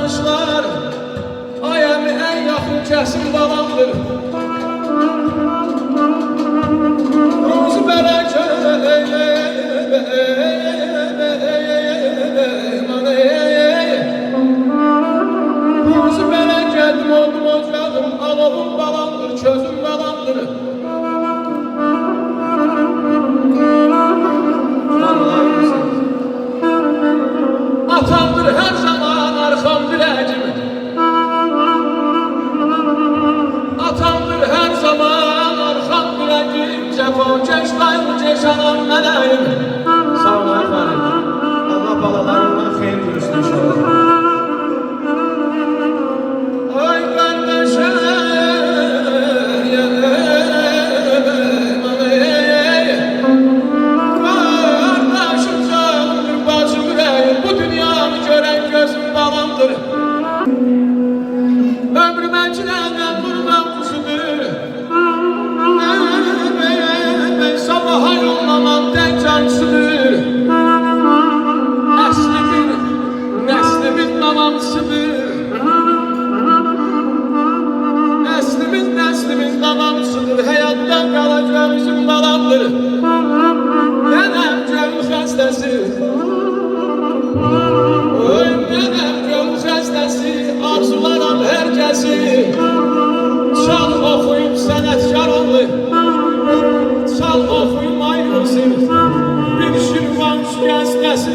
danışlar. Ayəmi ən yaxın kəsim balamdır. Ruzu bələkə Ruzu bələkədim oldum ocadım. Alovum balamdır, közüm balamdır. Atamdır her zaman arkam biləcim. Atamdır her zaman arkam biləcim. Cəfakeş qayğıkeş anam mələyim. Sağ ol əfərim. Allah balalarından xeyir görsün inşallah. Ay qardaşım, qardaşım canımdır, bacım ürəyim. Bu dünyanı görən gözüm balamdır. Ömrümə girənən durmam kuşudur. Sabaha yollanan tək cansıdır. Nəslimin davamçısıdır. Nəslimin davamçısıdır. Həyatdan qalacaq bizim balamdır. Nənəm gönül xəstəsi. Oy nənəm gönül xəstəsi. Arzularam hər kəsi. Çal oxuyub sənətkar oğlu. Çal oxuyub ayrılsın. Bir şirvan şikəstəsi.